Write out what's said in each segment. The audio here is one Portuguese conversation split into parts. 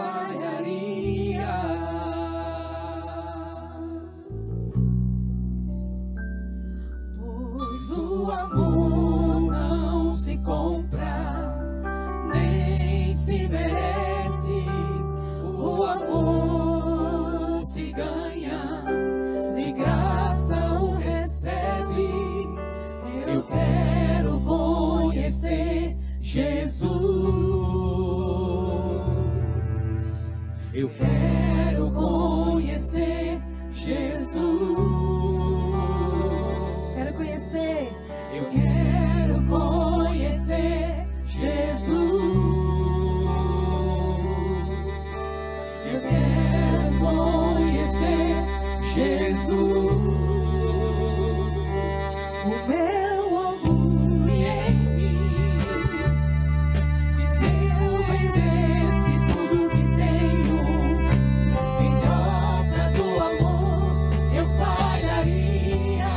falharia. Pois o amor não se compra, nem se merece. O amor se ganha, de graça o recebe. Eu quero conhecer Jesus. Eu quero conhecer Jesus. Quero conhecer. Eu quero conhecer Jesus. Eu quero conhecer Jesus. O meu orgulho em mim. E se eu vendesse tudo que tenho em troca do amor, eu falharia.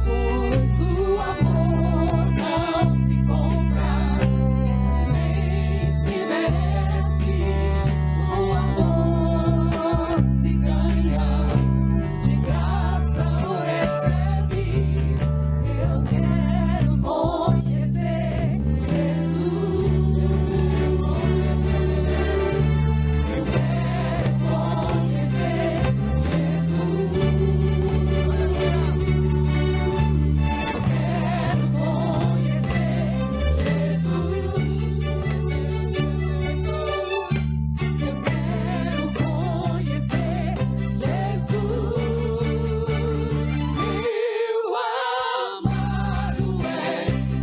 Pois o amor não se compra, nem se merece. O amor se ganha, de graça o recebe. Eu quero conhecer Jesus. Eu quero conhecer Jesus. Eu quero conhecer Jesus. Eu quero conhecer Jesus. Meu amado é o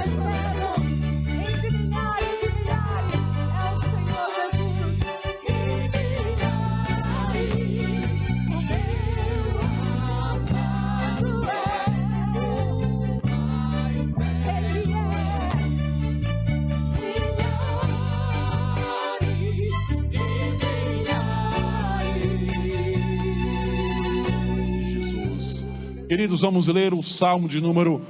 mais belo entre milhares e milhares. Meu amado é o mais belo entre milhares e milhares é o Senhor Jesus. O meu amado é o mais belo. Ele Jesus. Queridos, vamos ler o Salmo de número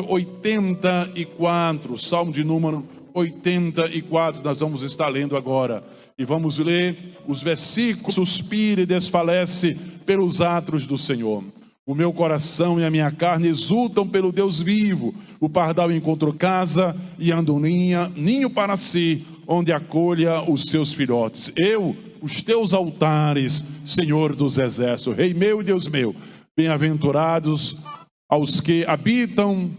84. O Salmo de número 84 nós vamos estar lendo agora. E vamos ler os versículos. Suspira e desfalece pelos atos do Senhor. O meu coração e a minha carne exultam pelo Deus vivo. O pardal encontrou casa e andorinha, ninho para si, onde acolha os seus filhotes. Eu, os teus altares, Senhor dos exércitos, Rei meu e Deus meu. Bem-aventurados os que habitam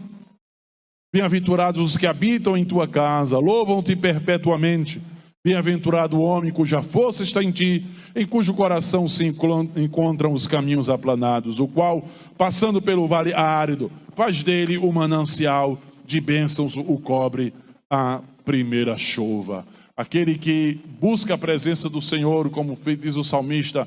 em tua casa, louvam-te perpetuamente. Bem-aventurado o homem cuja força está em ti, em cujo coração se encontram os caminhos aplanados, o qual, passando pelo vale árido, faz dele o manancial de bênçãos, o cobre a primeira chuva. Aquele que busca a presença do Senhor, como diz o salmista,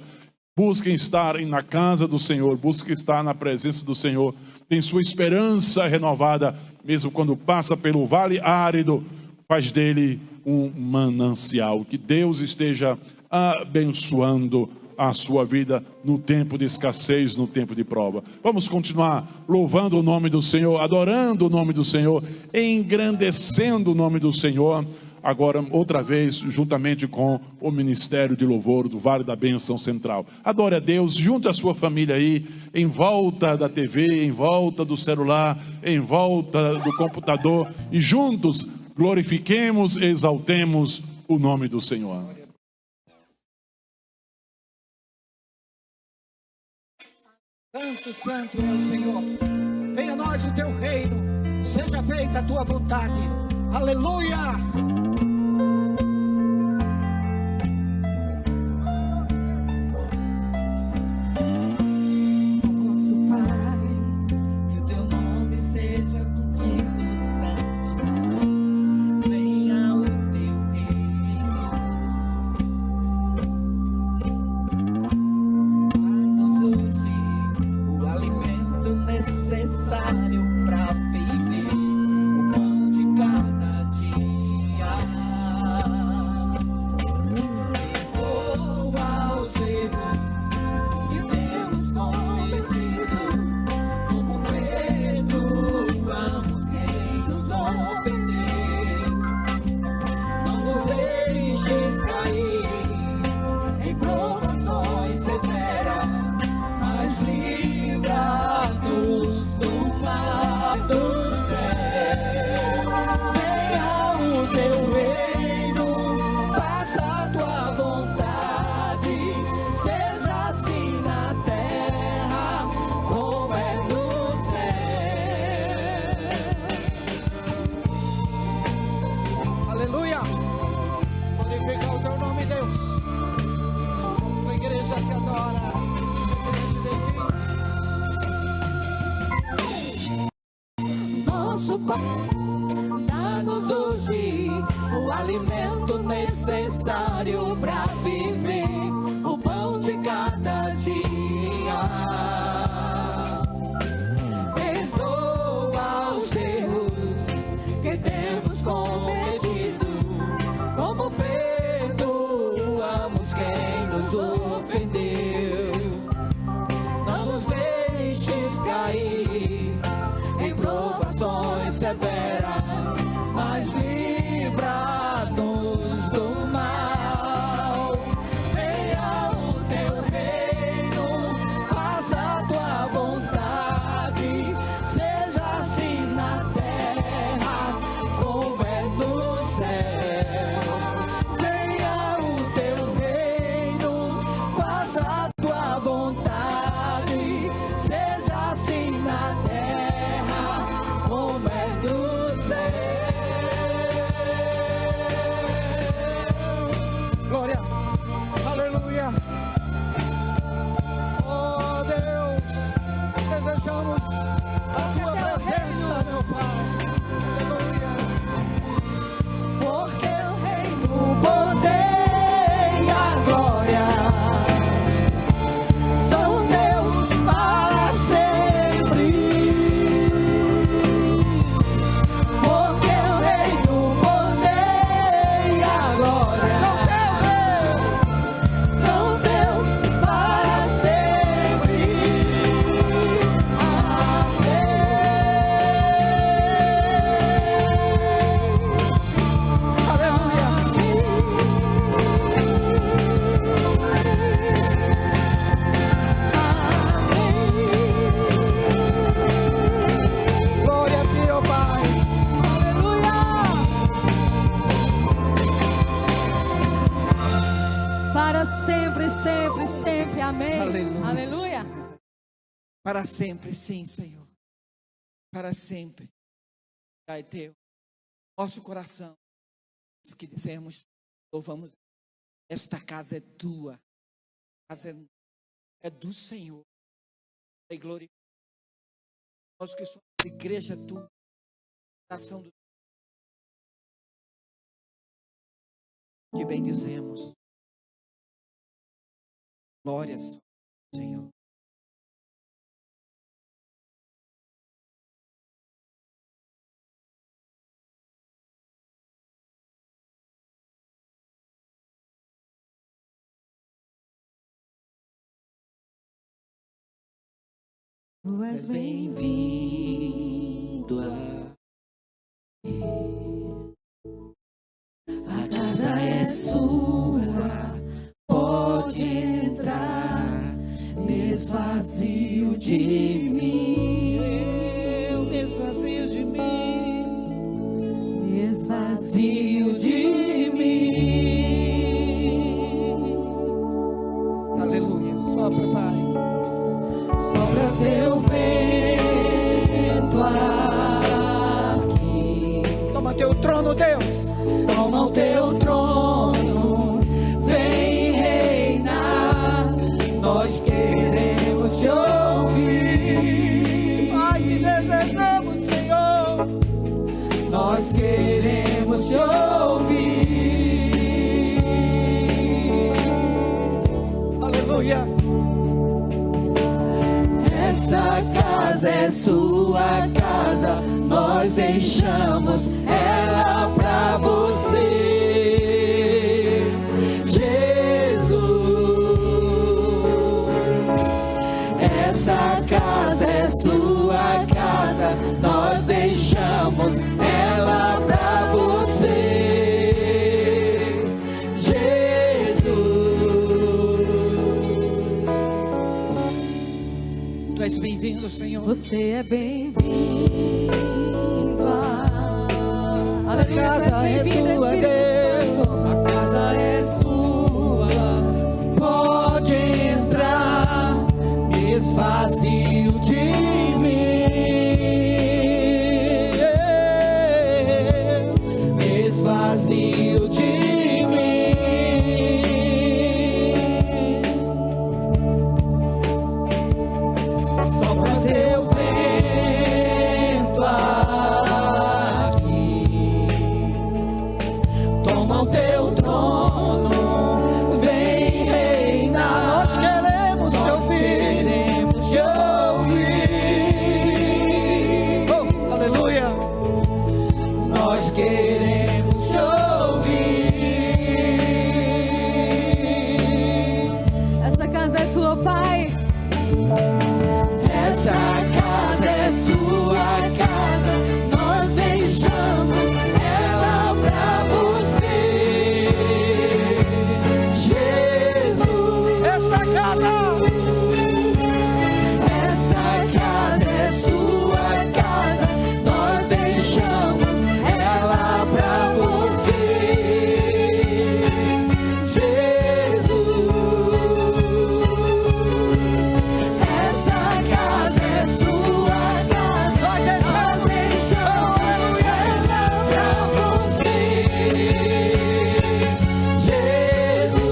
busca estar na casa do Senhor, busca estar na presença do Senhor, tem sua esperança renovada, mesmo quando passa pelo vale árido, faz dele um manancial. Que Deus esteja abençoando a sua vida no tempo de escassez, no tempo de prova. Vamos continuar louvando o nome do Senhor, adorando o nome do Senhor, engrandecendo o nome do Senhor. Agora, outra vez, juntamente com o Ministério de Louvor do Vale da Bênção Central. Adore a Deus, junte a sua família aí, em volta da TV, em volta do celular, em volta do computador, e juntos glorifiquemos, exaltemos o nome do Senhor. Santo, santo é o Senhor. Venha a nós o teu reino. Seja feita a tua vontade. Aleluia! Nosso Pai, que o teu nome seja bendito, santo. Venha o teu reino. Dá-nos hoje o alimento necessário para viver, o pão de cada dia. Perdoa os erros que temos cometido, como perdoamos quem nos ofendeu. Não nos deixes cair em provações severas, mas livra-nos do mal do céu. Venha o teu reino, faça a tua vontade, seja assim na terra como é no céu. Aleluia! Glorifica o teu nome, Deus. Tua igreja te adora. Nosso Pai, dá-nos hoje o alimento necessário para viver, o pão de cada dia. Perdoa os erros que temos cometido, como perdoamos quem nos ofendeu. Não nos deixes cair em provações severas, mas livra-nos do mal. Venha o teu reino, faça a tua vontade, seja assim na terra como é no céu. Venha o teu reino, faça a tua vontade, seja assim na terra como é no céu. Glória! Aleluia! Oh Deus, desejamos a tua presença, meu Pai. Aleluia! Porque o reino, o poder e a glória são teus para sempre. Porque o reino, o poder e a glória são teus para sempre. Glória a ti, ó Pai. Para sempre, sempre, sempre. Amém. Aleluia. Aleluia. Para sempre, sim, Senhor. Para sempre. Pai teu. Nosso coração. Os que dissemos, louvamos. Esta casa é tua. A casa é do Senhor. E glória. Nós que somos igreja tua. Nação do que bem dizemos. Glórias, Senhor. Tu és bem-vindo aqui. A casa é sua, pode entrar, me esvazio de mim. Eu me esvazio de mim. Me esvazio de mim. Aleluia. Sopra, Pai. Sopra teu vento aqui. Toma teu trono, Deus. Toma o teu trono, vem reinar. Nós queremos te ouvir. Pai, te desejamos, Senhor. Nós queremos te ouvir. Aleluia. Essa casa é sua casa, nós deixamos ela pra você, Jesus. Essa casa é sua casa, nós deixamos ela pra você, Jesus. Tu és bem-vindo, Senhor. Você é bem-vindo. A casa é tua, Deus. A casa é sua. Pode entrar, Me esvazio de mim. Me esvazio de mim. Sopra teu vento aqui. Toma o teu trono, vem reinar. nós queremos te ouvir. Queremos te ouvir. Oh, aleluia. Nós queremos te ouvir. Essa casa é tua, Pai. Essa casa é sua casa. Nós deixamos ela pra você, Jesus. Esta casa. Essa casa é sua casa, nós deixamos ela pra você, Jesus. Essa casa é sua casa, nós deixamos ela pra você, Jesus.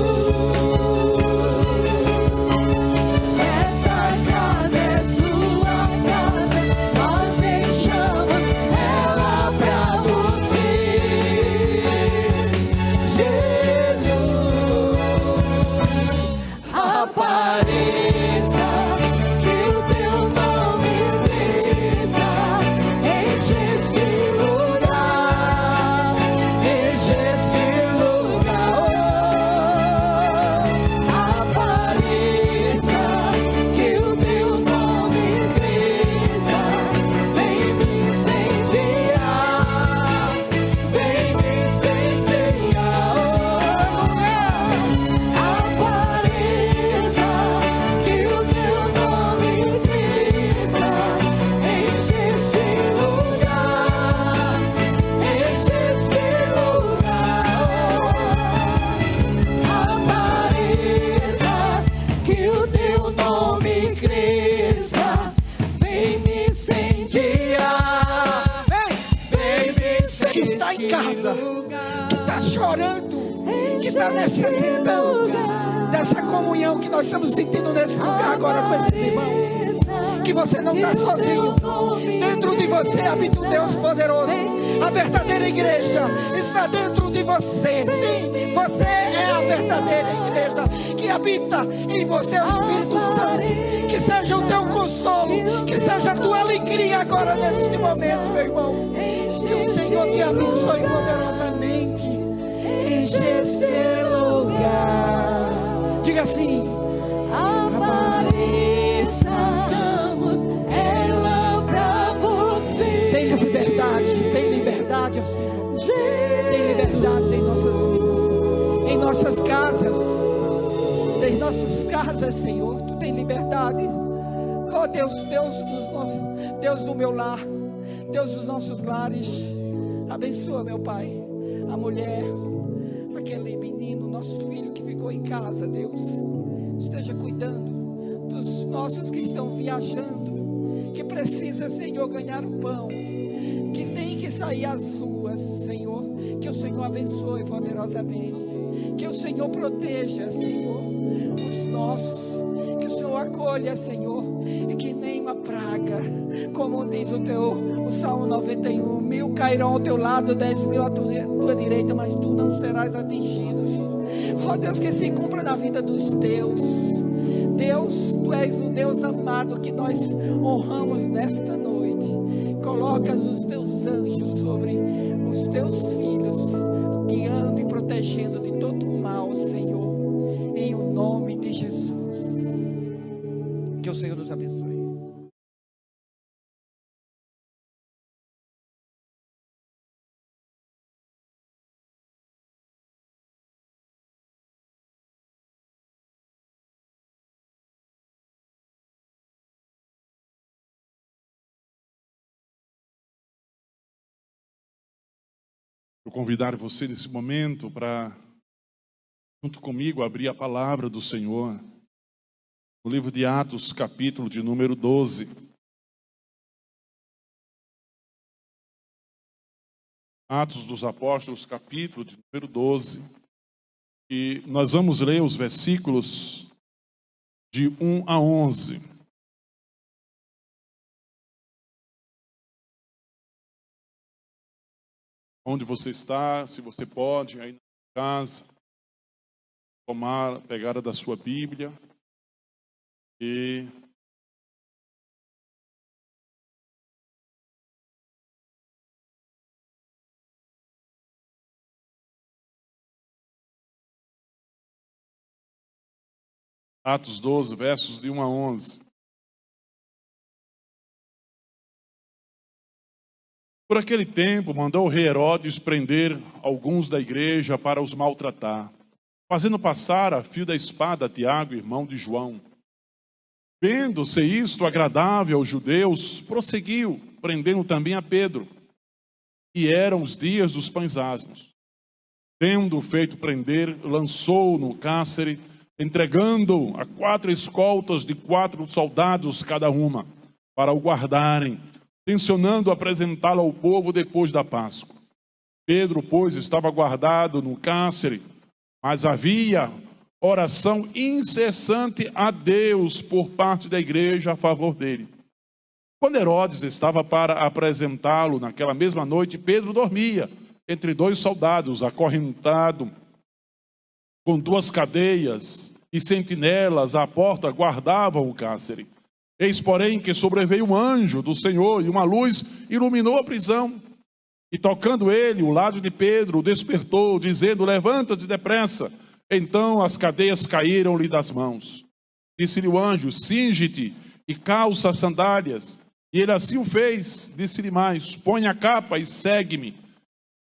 Essa casa é sua casa, nós deixamos ela pra você, Jesus. Apareça, que o teu nome cresça, enche este lugar, enche este lugar. Apareça, que o teu nome cresça, vem me incendiar, vem me incendiar. Apareça, que o teu nome cresça, enche este lugar, enche este lugar. Apareça, que o teu nome cresça, vem me incendiar, vem me incendiar. Que está em casa, que está chorando, que está necessitando dessa comunhão que nós estamos sentindo nesse lugar agora com esses irmãos. Que você não está sozinho. Dentro de você habita um Deus poderoso. A verdadeira igreja está dentro de você. Sim, você é a verdadeira igreja que habita em você, o Espírito Santo. Que seja o teu consolo, que seja a tua alegria agora neste momento, meu irmão. Que o Senhor te abençoe poderosamente. Enche esse lugar. Diga assim: Apareça, em nossas casas. Em nossas casas, Senhor, Tu tem liberdade. Oh Deus, Deus do meu lar, Deus dos nossos lares. Abençoa, meu Pai, a mulher, aquele menino, nosso filho que ficou em casa, Deus. Esteja cuidando dos nossos que estão viajando, que precisa, Senhor, ganhar o pão, que tem que sair às ruas, Senhor. Que o Senhor abençoe poderosamente, que o Senhor proteja, Senhor, os nossos, que o Senhor acolha, Senhor, e que nenhuma praga, como diz o Salmo 91, 1000 cairão ao teu lado, 10.000 à tua direita, mas tu não serás atingido. Oh Deus, que se cumpra na vida dos teus. Deus, Tu és o Deus amado que nós honramos nesta noite. Coloca os Teus anjos sobre os Teus filhos, guiando e protegendo de todo o mal, Senhor, em o nome de Jesus. Que o Senhor nos abençoe. Eu convidar você nesse momento para, junto comigo, abrir a palavra do Senhor no livro de Atos, capítulo de número 12. Atos dos Apóstolos, capítulo de número 12. E nós vamos ler os versículos de 1 a 11. Onde você está, se você pode, aí na casa, tomar a pegada da sua Bíblia e Atos 12, versos de 1 a 11. Por aquele tempo, mandou o rei Herodes prender alguns da igreja para os maltratar, fazendo passar a fio da espada Tiago, irmão de João. Vendo-se isto agradável aos judeus, prosseguiu, prendendo também a Pedro. E eram os dias dos pães asmos. Tendo feito prender, lançou-o no cárcere, entregando-o a 4 escoltas de 4 soldados cada uma, para o guardarem, tencionando apresentá-lo ao povo depois da Páscoa. Pedro, pois, estava guardado no cárcere, mas havia oração incessante a Deus por parte da igreja a favor dele. Quando Herodes estava para apresentá-lo naquela mesma noite, Pedro dormia entre 2 soldados, acorrentado com 2 cadeias, e sentinelas à porta guardavam o cárcere. Eis, porém, que sobreveio um anjo do Senhor, e uma luz iluminou a prisão. E tocando ele o lado de Pedro, o despertou, dizendo: levanta-te depressa. Então as cadeias caíram-lhe das mãos. Disse-lhe o anjo: cinge-te e calça as sandálias. E ele assim o fez. Disse-lhe mais: põe a capa e segue-me.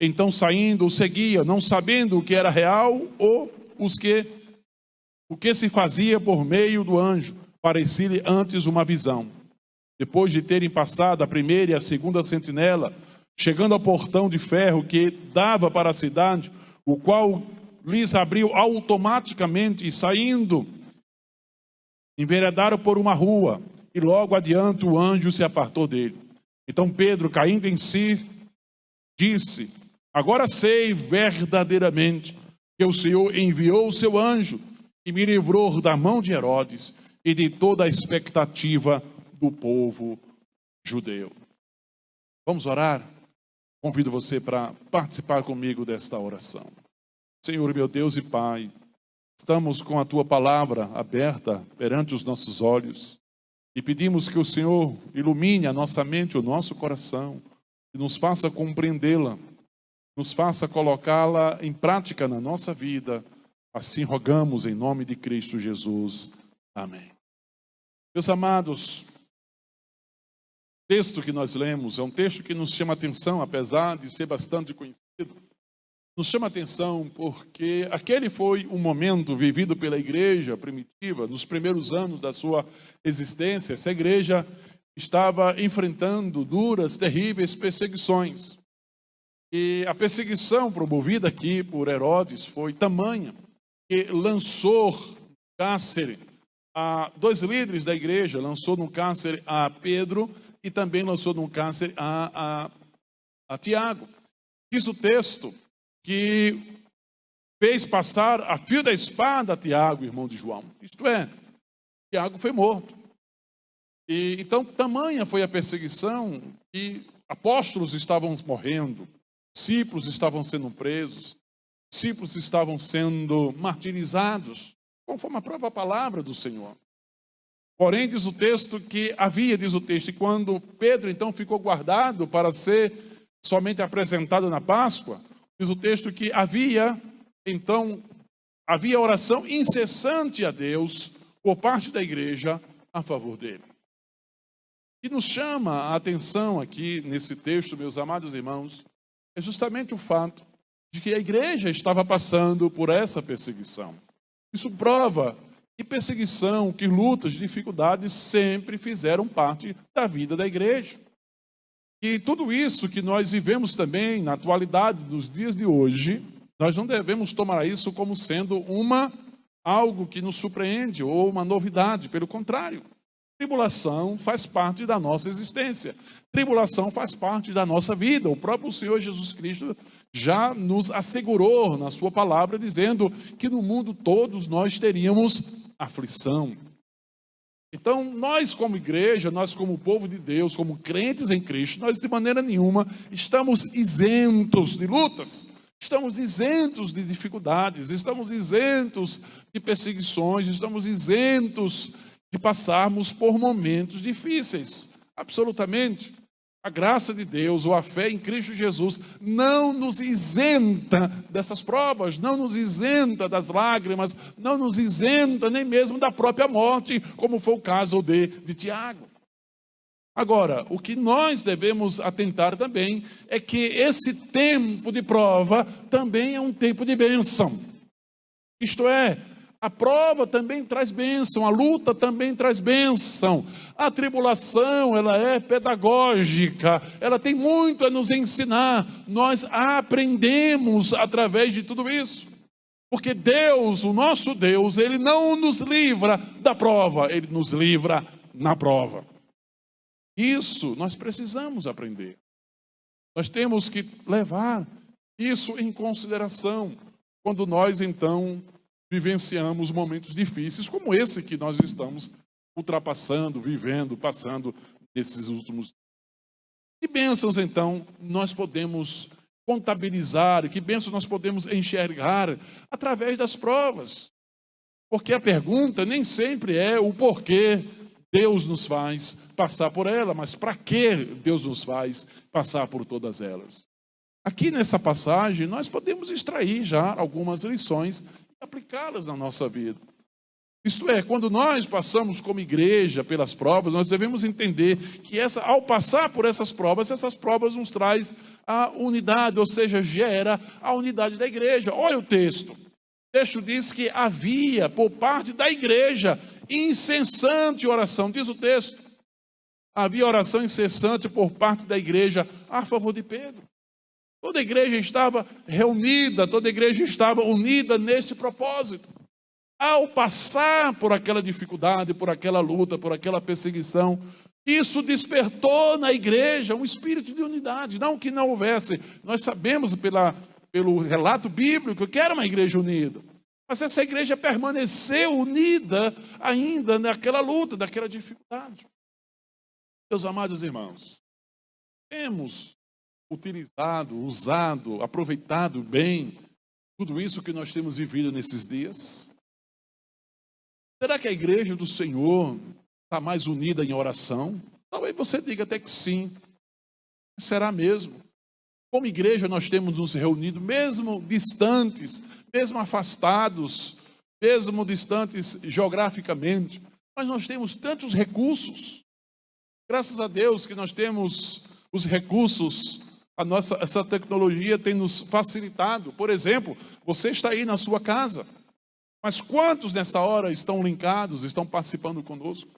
Então, saindo, o seguia, não sabendo o que era real ou o que se fazia por meio do anjo. Parecia-lhe antes uma visão. Depois de terem passado a primeira e a segunda sentinela, chegando ao portão de ferro que dava para a cidade, o qual lhes abriu automaticamente, e saindo, enveredaram por uma rua, e logo adiante o anjo se apartou dele. Então Pedro, caindo em si, disse: agora sei verdadeiramente que o Senhor enviou o seu anjo e me livrou da mão de Herodes e de toda a expectativa do povo judeu. Vamos orar? Convido você para participar comigo desta oração. Senhor, meu Deus e Pai, estamos com a Tua palavra aberta perante os nossos olhos e pedimos que o Senhor ilumine a nossa mente, o nosso coração, e nos faça compreendê-la, nos faça colocá-la em prática na nossa vida. Assim rogamos em nome de Cristo Jesus. Amém. Meus amados, o texto que nós lemos é um texto que nos chama a atenção, apesar de ser bastante conhecido. nos chama a atenção porque aquele foi um momento vivido pela igreja primitiva, nos primeiros anos da sua existência. Essa igreja estava enfrentando duras, terríveis perseguições. E a perseguição promovida aqui por Herodes foi tamanha que lançou no cárcere a 2 líderes da igreja, lançou no cárcere a Pedro e também lançou no cárcere a Tiago. Diz o texto que fez passar a fio da espada a Tiago, irmão de João. Isto é, Tiago foi morto. E então, tamanha foi a perseguição que apóstolos estavam morrendo, discípulos estavam sendo presos, discípulos estavam sendo martirizados, conforme a própria palavra do Senhor. Porém, diz o texto que havia, diz o texto, e quando Pedro então ficou guardado para ser somente apresentado na Páscoa, diz o texto que havia oração incessante a Deus por parte da igreja a favor dele. E nos chama a atenção aqui nesse texto, meus amados irmãos, é justamente o fato de que a igreja estava passando por essa perseguição. Isso prova que perseguição, que lutas, dificuldades sempre fizeram parte da vida da igreja. E tudo isso que nós vivemos também na atualidade dos dias de hoje, nós não devemos tomar isso como sendo algo que nos surpreende ou uma novidade, pelo contrário. Tribulação faz parte da nossa existência. Tribulação faz parte da nossa vida. O próprio Senhor Jesus Cristo já nos assegurou na sua palavra, dizendo que no mundo todos nós teríamos aflição. Então, nós como igreja, nós como povo de Deus, como crentes em Cristo, nós de maneira nenhuma estamos isentos de lutas, estamos isentos de dificuldades, estamos isentos de perseguições, estamos isentos de passarmos por momentos difíceis. Absolutamente. A graça de Deus ou a fé em Cristo Jesus não nos isenta dessas provas, não nos isenta das lágrimas, não nos isenta nem mesmo da própria morte, como foi o caso de Tiago. Agora, o que nós devemos atentar também é que esse tempo de prova também é um tempo de bênção. Isto é, a prova também traz bênção, a luta também traz bênção. A tribulação, ela é pedagógica, ela tem muito a nos ensinar. Nós aprendemos através de tudo isso. Porque Deus, o nosso Deus, Ele não nos livra da prova, Ele nos livra na prova. Isso nós precisamos aprender. Nós temos que levar isso em consideração quando nós, então, vivenciamos momentos difíceis como esse que nós estamos ultrapassando, vivendo, passando nesses últimos dias. Que bênçãos, então, nós podemos contabilizar, que bênçãos nós podemos enxergar através das provas? Porque a pergunta nem sempre é o porquê Deus nos faz passar por ela, mas para que Deus nos faz passar por todas elas? Aqui nessa passagem, nós podemos extrair já algumas lições e aplicá-las na nossa vida. Isto é, quando nós passamos como igreja pelas provas, nós devemos entender que ao passar por essas provas nos traz a unidade, ou seja, gera a unidade da igreja. Olha o texto. O texto diz que havia, por parte da igreja, incessante oração. Diz o texto. Havia oração incessante por parte da igreja a favor de Pedro. Toda a igreja estava reunida, toda a igreja estava unida nesse propósito. Ao passar por aquela dificuldade, por aquela luta, por aquela perseguição, isso despertou na igreja um espírito de unidade. Não que não houvesse, nós sabemos pelo relato bíblico que era uma igreja unida. Mas essa igreja permaneceu unida ainda naquela luta, naquela dificuldade. Meus amados irmãos, temos usado, aproveitado bem tudo isso que nós temos vivido nesses dias? Será que a igreja do Senhor está mais unida em oração? Talvez você diga até que sim. Será mesmo? Como igreja nós temos nos reunido, mesmo distantes, mesmo afastados, mesmo distantes geograficamente, mas nós temos tantos recursos. Graças a Deus que nós temos os recursos Essa tecnologia tem nos facilitado. Por exemplo, você está aí na sua casa, mas quantos nessa hora estão linkados, estão participando conosco?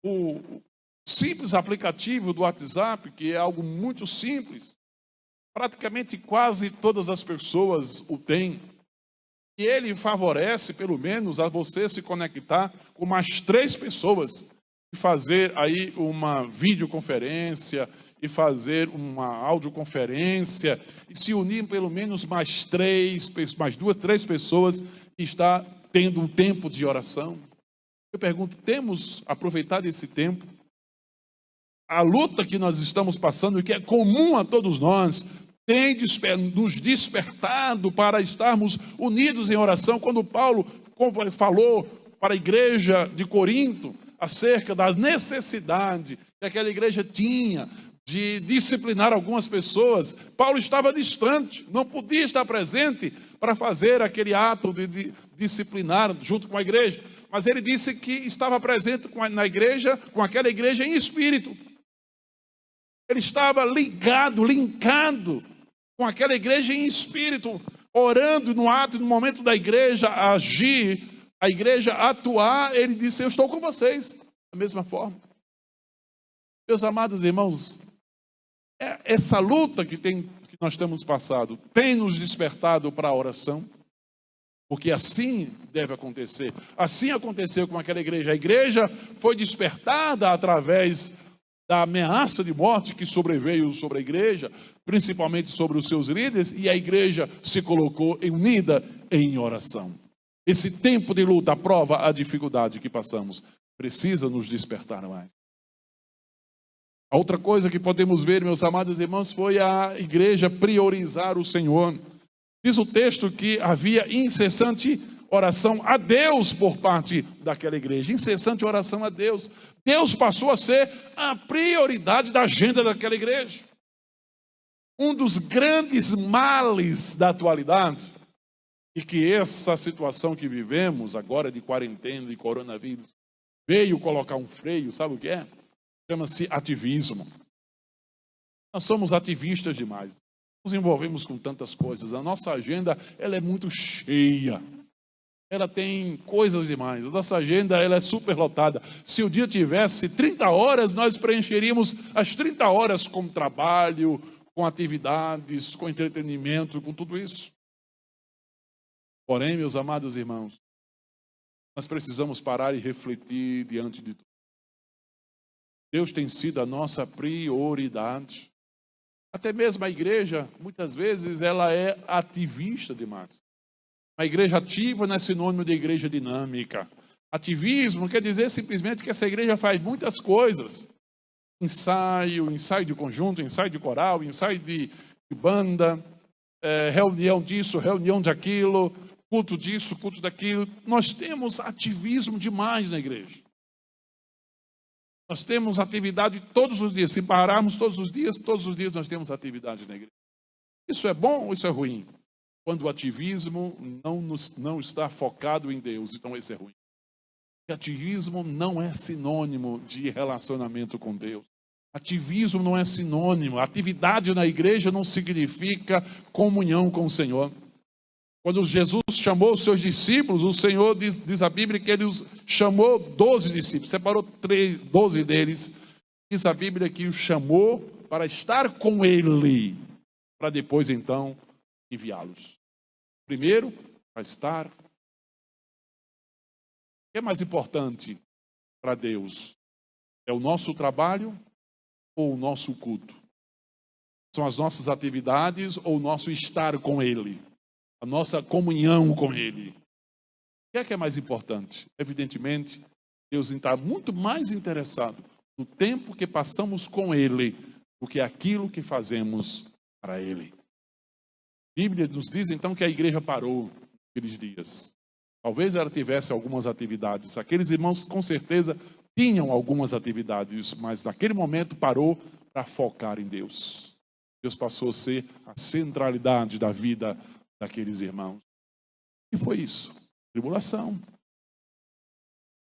O simples aplicativo do WhatsApp, que é algo muito simples, praticamente quase todas as pessoas o têm. E ele favorece, pelo menos, a você se conectar com mais 3 pessoas e fazer aí uma videoconferência e fazer uma audioconferência e se unir pelo menos mais 2, 3 pessoas e está tendo um tempo de oração. Eu pergunto, temos aproveitado esse tempo? A luta que nós estamos passando e que é comum a todos nós tem nos despertado para estarmos unidos em oração. Quando Paulo falou para a igreja de Corinto acerca da necessidade que aquela igreja tinha de disciplinar algumas pessoas, Paulo estava distante, não podia estar presente para fazer aquele ato de disciplinar junto com a igreja, mas ele disse que estava presente na igreja, com aquela igreja em espírito. Ele estava linkado com aquela igreja em espírito, orando no ato, no momento da igreja agir, a igreja atuar. Ele disse, eu estou com vocês, da mesma forma. Meus amados irmãos, essa luta que nós temos passado, tem nos despertado para a oração, porque assim deve acontecer. Assim aconteceu com aquela igreja. A igreja foi despertada através da ameaça de morte que sobreveio sobre a igreja, principalmente sobre os seus líderes, e a igreja se colocou unida em oração. Esse tempo de luta, a prova, a dificuldade que passamos, precisa nos despertar mais. A outra coisa que podemos ver, meus amados irmãos, foi a igreja priorizar o Senhor. Diz o texto que havia incessante oração a Deus por parte daquela igreja. Incessante oração a Deus. Deus passou a ser a prioridade da agenda daquela igreja. Um dos grandes males da atualidade, e que essa situação que vivemos agora de quarentena e coronavírus veio colocar um freio, sabe o que é? Chama-se ativismo. Nós somos ativistas demais. Nos envolvemos com tantas coisas. A nossa agenda, ela é muito cheia. Ela tem coisas demais. A nossa agenda, ela é superlotada. Se o dia tivesse 30 horas, nós preencheríamos as 30 horas com trabalho, com atividades, com entretenimento, com tudo isso. Porém, meus amados irmãos, nós precisamos parar e refletir diante de tudo. Deus tem sido a nossa prioridade. Até mesmo a igreja, muitas vezes, ela é ativista demais. A igreja ativa não é sinônimo de igreja dinâmica. Ativismo quer dizer simplesmente que essa igreja faz muitas coisas. Ensaio de conjunto, ensaio de coral, ensaio de banda, reunião disso, reunião daquilo, culto disso, culto daquilo. Nós temos ativismo demais na igreja. Nós temos atividade todos os dias. Se pararmos todos os dias nós temos atividade na igreja. Isso é bom ou isso é ruim? Quando o ativismo não está focado em Deus, então isso é ruim. Porque ativismo não é sinônimo de relacionamento com Deus. Ativismo não é sinônimo. Atividade na igreja não significa comunhão com o Senhor. Quando Jesus chamou os seus discípulos, o Senhor diz a Bíblia que ele os chamou 12 discípulos, separou 12 deles. Diz a Bíblia que os chamou para estar com ele, para depois então enviá-los. Primeiro, para estar. O que é mais importante para Deus? É o nosso trabalho ou o nosso culto? São as nossas atividades ou o nosso estar com ele? A nossa comunhão com ele. O que é mais importante? Evidentemente, Deus está muito mais interessado no tempo que passamos com ele do que aquilo que fazemos para ele. A Bíblia nos diz então que a igreja parou naqueles dias. Talvez ela tivesse algumas atividades. Aqueles irmãos com certeza tinham algumas atividades, mas naquele momento parou para focar em Deus. Deus passou a ser a centralidade da vida daqueles irmãos. E foi isso. Tribulação.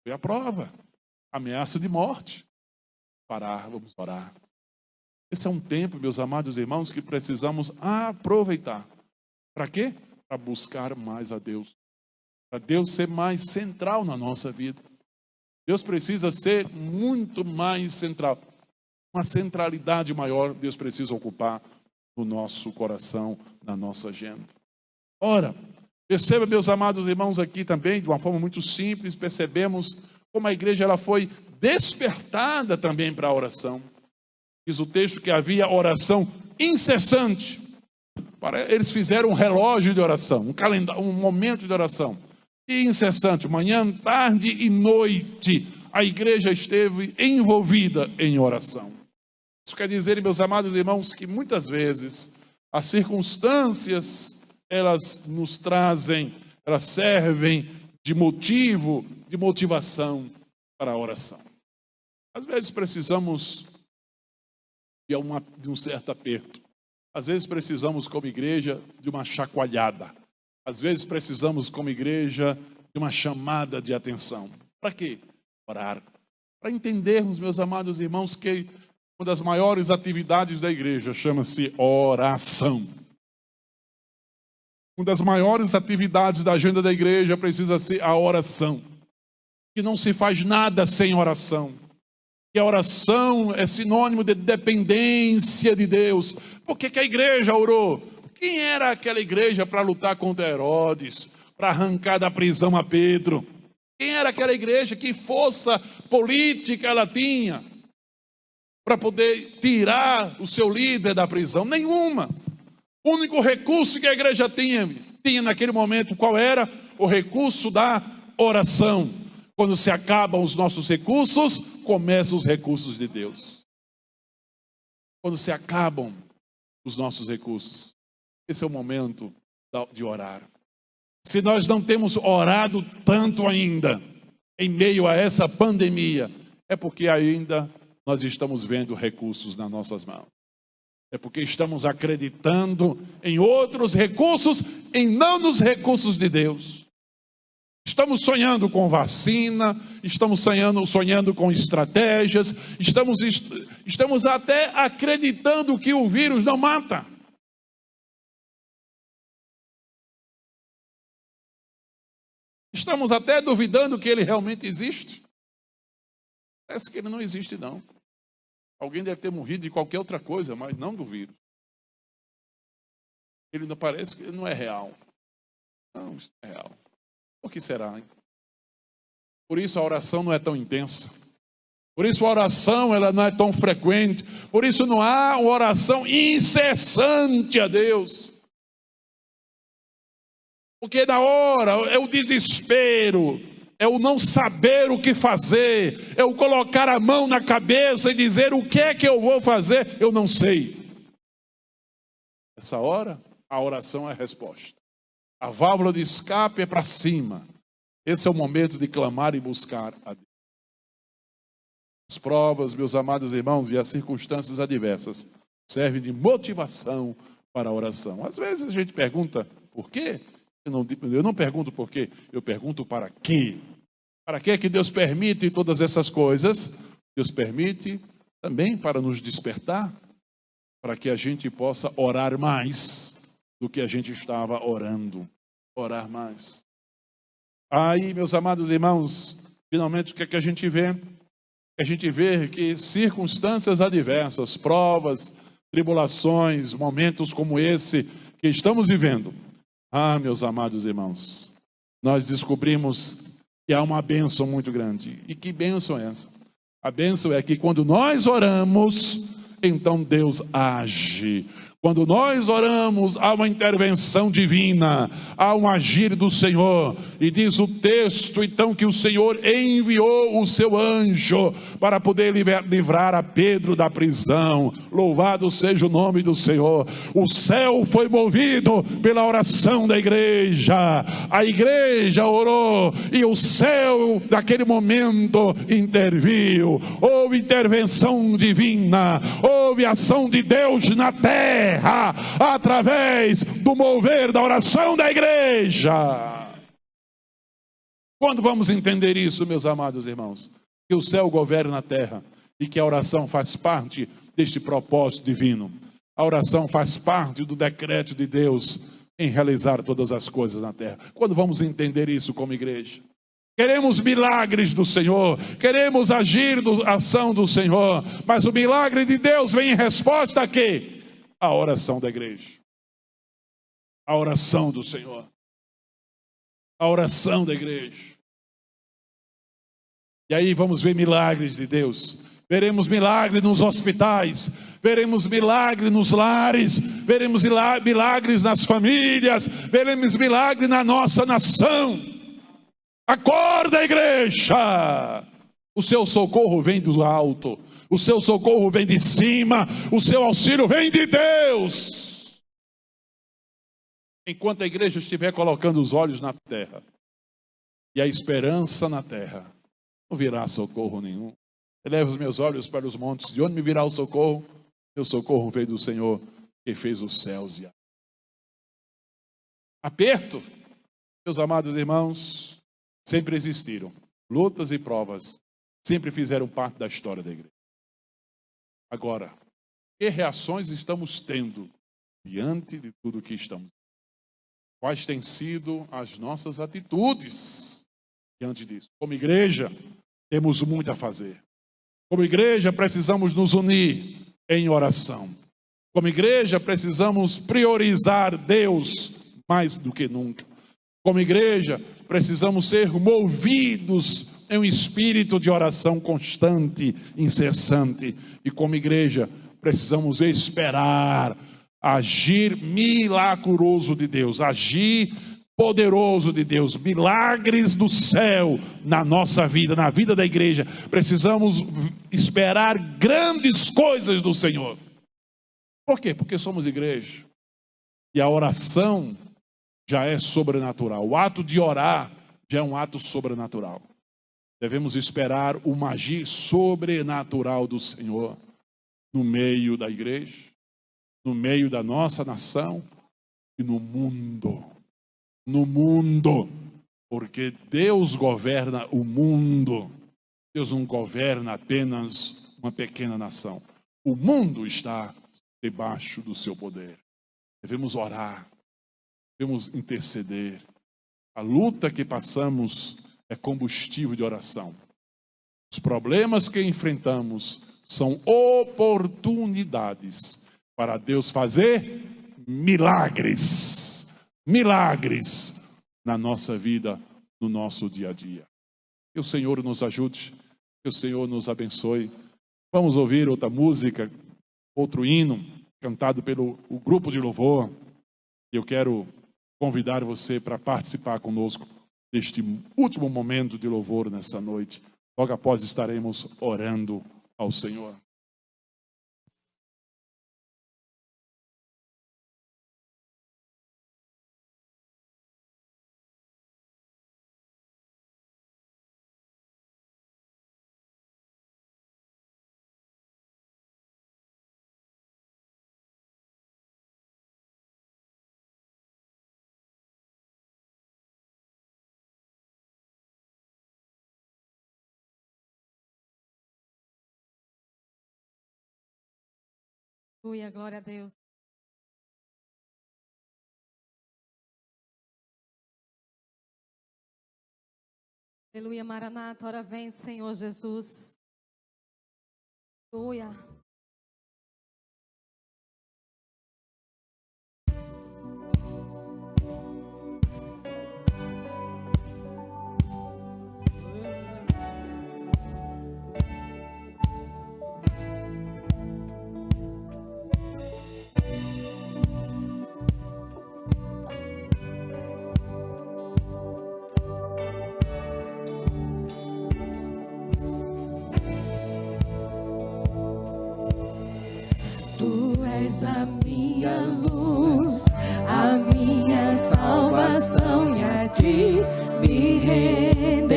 Foi a prova. Ameaça de morte. Parar, vamos orar. Esse é um tempo, meus amados irmãos, que precisamos aproveitar. Para quê? Para buscar mais a Deus. Para Deus ser mais central na nossa vida. Deus precisa ser muito mais central. Uma centralidade maior Deus precisa ocupar no nosso coração, na nossa agenda. Ora, perceba, meus amados irmãos, aqui também, de uma forma muito simples, percebemos como a igreja ela foi despertada também para a oração. Diz o texto que havia oração incessante. Eles fizeram um relógio de oração, um calendário, um momento de oração. E incessante, manhã, tarde e noite, a igreja esteve envolvida em oração. Isso quer dizer, meus amados irmãos, que muitas vezes as circunstâncias, elas nos trazem, elas servem de motivo, de motivação para a oração. Às vezes precisamos de um certo aperto. Às vezes precisamos, como igreja, de uma chacoalhada. Às vezes precisamos, como igreja, de uma chamada de atenção. Para quê? Orar. Para entendermos, meus amados irmãos, que uma das maiores atividades da igreja chama-se oração. Uma das maiores atividades da agenda da igreja precisa ser a oração. Que não se faz nada sem oração. Que a oração é sinônimo de dependência de Deus. Por que a igreja orou? Quem era aquela igreja para lutar contra Herodes? Para arrancar da prisão a Pedro? Quem era aquela igreja? Que força política ela tinha para poder tirar o seu líder da prisão? Nenhuma. O único recurso que a igreja tinha naquele momento, qual era? O recurso da oração. Quando se acabam os nossos recursos, começam os recursos de Deus. Quando se acabam os nossos recursos, esse é o momento de orar. Se nós não temos orado tanto ainda, em meio a essa pandemia, é porque ainda nós estamos vendo recursos nas nossas mãos. É porque estamos acreditando em outros recursos, em não nos recursos de Deus. Estamos sonhando com vacina, estamos sonhando com estratégias, estamos até acreditando que o vírus não mata. Estamos até duvidando que ele realmente existe. Parece que ele não existe, não. Alguém deve ter morrido de qualquer outra coisa, mas não do vírus. Ele não parece que ele não é real. Não, isso é real. Por que será, hein? Por isso a oração não é tão intensa. Por isso a oração ela não é tão frequente. Por isso não há uma oração incessante a Deus. Porque na hora é o desespero, é o não saber o que fazer, é o colocar a mão na cabeça e dizer o que é que eu vou fazer, eu não sei. Nessa hora, a oração é a resposta. A válvula de escape é para cima. Esse é o momento de clamar e buscar a Deus. As provas, meus amados irmãos, e as circunstâncias adversas servem de motivação para a oração. Às vezes a gente pergunta por quê? Eu não pergunto por quê, eu pergunto para quê. Para que Deus permite todas essas coisas? Deus permite também para nos despertar, para que a gente possa orar mais do que a gente estava orando. Orar mais. Aí, meus amados irmãos, finalmente o que é que a gente vê? A gente vê que circunstâncias adversas, provas, tribulações, momentos como esse que estamos vivendo. Ah, meus amados irmãos, nós descobrimos que há uma bênção muito grande. E que bênção é essa? A bênção é que quando nós oramos, então Deus age. Quando nós oramos, há uma intervenção divina, há um agir do Senhor. E diz o texto, então, que o Senhor enviou o seu anjo para poder livrar a Pedro da prisão. Louvado seja o nome do Senhor. O céu foi movido pela oração da igreja. A igreja orou e o céu, naquele momento, interviu. Houve intervenção divina, houve ação de Deus na terra, através do mover da oração da igreja. Quando vamos entender isso, meus amados irmãos? Que o céu governa a terra e que a oração faz parte deste propósito divino. A oração faz parte do decreto de Deus em realizar todas as coisas na terra. Quando vamos entender isso como igreja? Queremos milagres do Senhor, queremos agir a ação do Senhor, mas o milagre de Deus vem em resposta a quê? A oração da igreja. A oração do Senhor. A oração da igreja. E aí vamos ver milagres de Deus. Veremos milagre nos hospitais, veremos milagre nos lares, veremos milagres nas famílias, veremos milagre na nossa nação. Acorda, igreja! O seu socorro vem do alto, o seu socorro vem de cima, o seu auxílio vem de Deus. Enquanto a igreja estiver colocando os olhos na terra e a esperança na terra, não virá socorro nenhum. Elevo os meus olhos para os montes, de onde me virá o socorro? Meu socorro veio do Senhor, que fez os céus e a terra. Aperto, meus amados irmãos, sempre existiram. Lutas e provas sempre fizeram parte da história da igreja. Agora, que reações estamos tendo diante de tudo que estamos vendo? Quais têm sido as nossas atitudes diante disso? Como igreja, temos muito a fazer. Como igreja, precisamos nos unir em oração. Como igreja, precisamos priorizar Deus mais do que nunca. Como igreja, precisamos ser movidos em um espírito de oração constante, incessante. E como igreja, precisamos esperar agir milagroso de Deus, agir poderoso de Deus, milagres do céu na nossa vida, na vida da igreja. Precisamos esperar grandes coisas do Senhor. Por quê? Porque somos igreja. E a oração já é sobrenatural. O ato de orar já é um ato sobrenatural. Devemos esperar o agir sobrenatural do Senhor no meio da igreja, no meio da nossa nação e no mundo. No mundo, porque Deus governa o mundo. Deus não governa apenas uma pequena nação. O mundo está debaixo do seu poder. Devemos orar, devemos interceder. A luta que passamos é combustível de oração. Os problemas que enfrentamos são oportunidades para Deus fazer milagres. Milagres na nossa vida, no nosso dia a dia. Que o Senhor nos ajude, que o Senhor nos abençoe. Vamos ouvir outra música, outro hino, cantado pelo grupo de louvor. Eu quero convidar você para participar conosco deste último momento de louvor nessa noite. Logo após estaremos orando ao Senhor. Aleluia, glória a Deus. Aleluia, Maranata, ora vem, Senhor Jesus. Aleluia. A minha luz, a minha salvação, e a ti me renderei.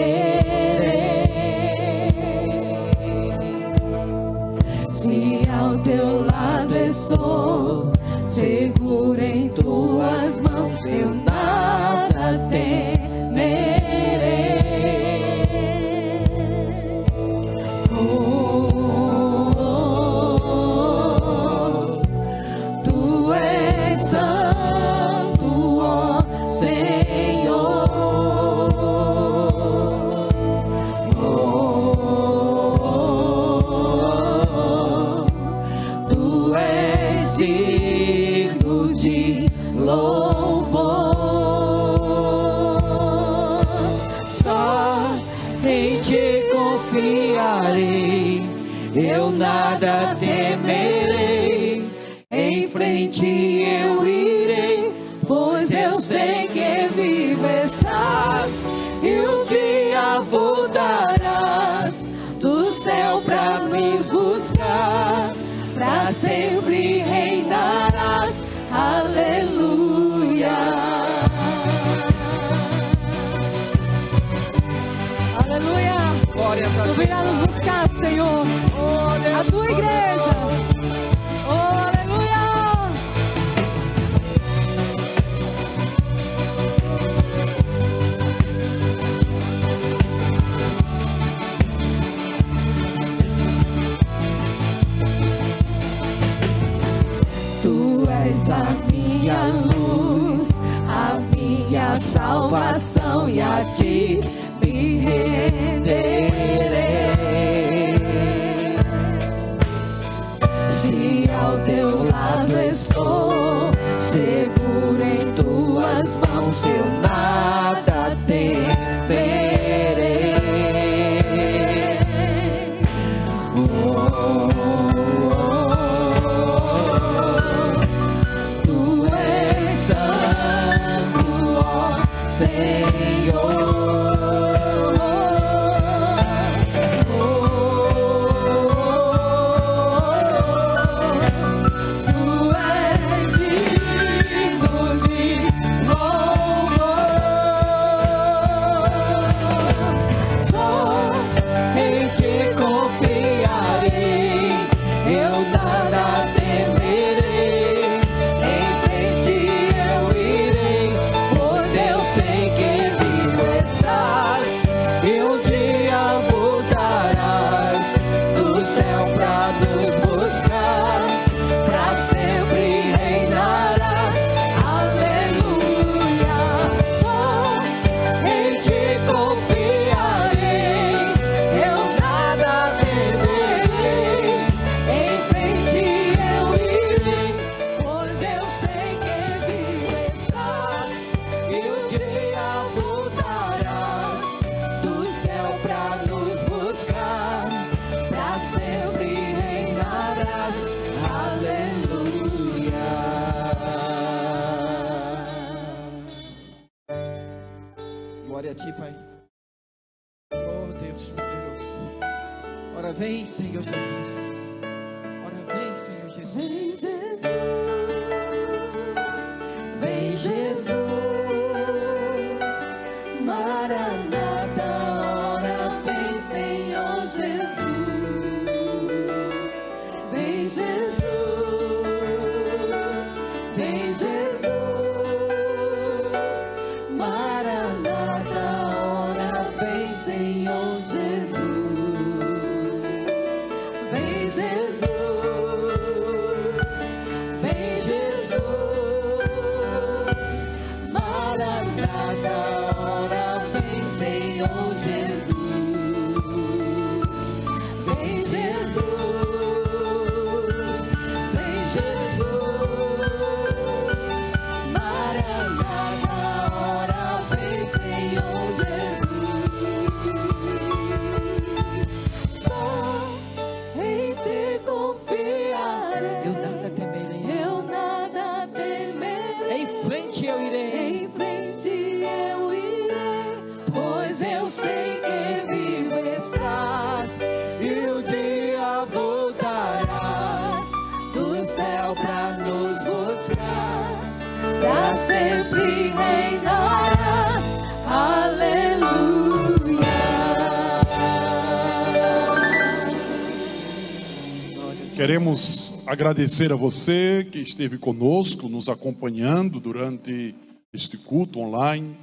Se ao teu lado estou, seguro em tuas mãos, eu nada temerei. Oh, oh, oh. nada temerei, em frente eu irei, pois eu sei que vivo estás, e um dia voltarás do céu pra me buscar, pra sempre reinarás, aleluia. Aleluia. Glória pra Tu ti. virá nos buscar, Senhor. Oh, Deus A tua igreja. Oh, aleluia. Tu és a minha luz, a minha salvação, e a ti me renderei. Se ao teu lado estou, seguro em tuas mãos, eu nada temerei. Tu és santo, ó Senhor. Tu és digno de louvor. Só em ti confiarei, eu nada temerei, em frente eu irei, pois eu sei que vivo estás, e um dia voltarás do céu pra nos buscar, pra sempre reinarás, aleluia. Só em ti confiarei, eu nada temerei, em frente eu irei, pois eu sei que vivo estás, e um dia voltarás do céu pra nos buscar, pra sempre reinarás, aleluia. Glória a ti, Pai. Oh, Deus, meu Deus. Ora, vem, Senhor Jesus. Ora, vem, Senhor Jesus. Vem Jesus, Maranata, ora vem Senhor Jesus. Vem Jesus, vem Jesus, Maranata, ora vem Senhor Jesus. Vem Jesus, vem Jesus, Maranata, ora vem Senhor Jesus. Vem Jesus, vem Jesus, Maranata, ora vem Senhor Jesus. Só em ti confiarei, Eu nada temerei. eu nada temerei, Em frente eu irei. em frente eu irei, pois eu sei que vivo estás, e um dia voltarás do céu pra nos buscar, pra sempre reinarás, aleluia. Queremos agradecer a você que esteve conosco, nos acompanhando durante este culto online.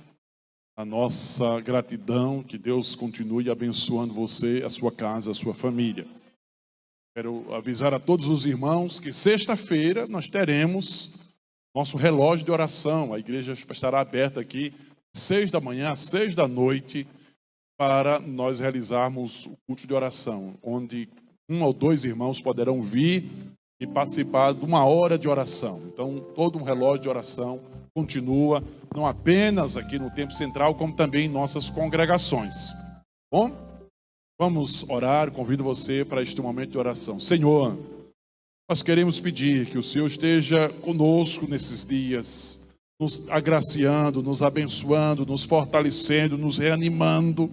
A nossa gratidão, que Deus continue abençoando você, a sua casa, a sua família. Quero avisar a todos os irmãos que sexta-feira nós teremos nosso relógio de oração. A igreja estará aberta aqui 6 da manhã às 6 da noite para nós realizarmos o culto de oração, onde 1 ou 2 irmãos poderão vir e participar de 1 hora de oração. Então, todo um relógio de oração continua, não apenas aqui no Templo Central, como também em nossas congregações. Bom? Vamos orar, convido você para este momento de oração. Senhor, nós queremos pedir que o Senhor esteja conosco nesses dias, nos agraciando, nos abençoando, nos fortalecendo, nos reanimando,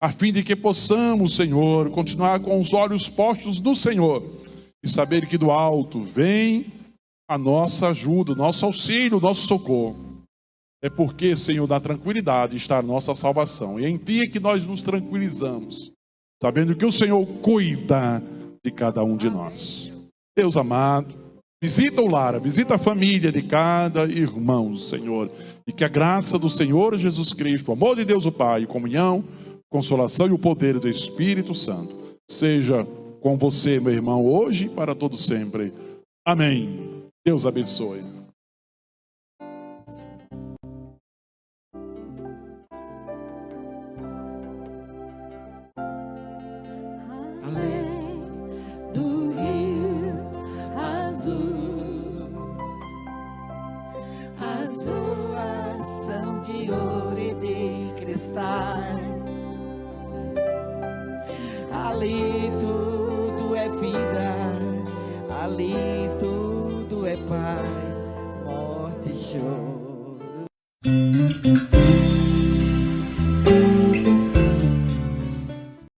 a fim de que possamos, Senhor, continuar com os olhos postos no Senhor e saber que do alto vem a nossa ajuda, o nosso auxílio, o nosso socorro. É porque, Senhor, na tranquilidade está a nossa salvação. E é em Ti é que nós nos tranquilizamos, sabendo que o Senhor cuida de cada um de nós. Deus amado, visita o lar, visita a família de cada irmão, Senhor. E que a graça do Senhor Jesus Cristo, o amor de Deus o Pai, comunhão, consolação e o poder do Espírito Santo seja com você, meu irmão, hoje e para todo sempre. Amém. Deus abençoe. Além do rio azul, as ruas são de ouro e de cristais. Ali tudo é vida, ali tudo é paz, morte e choro.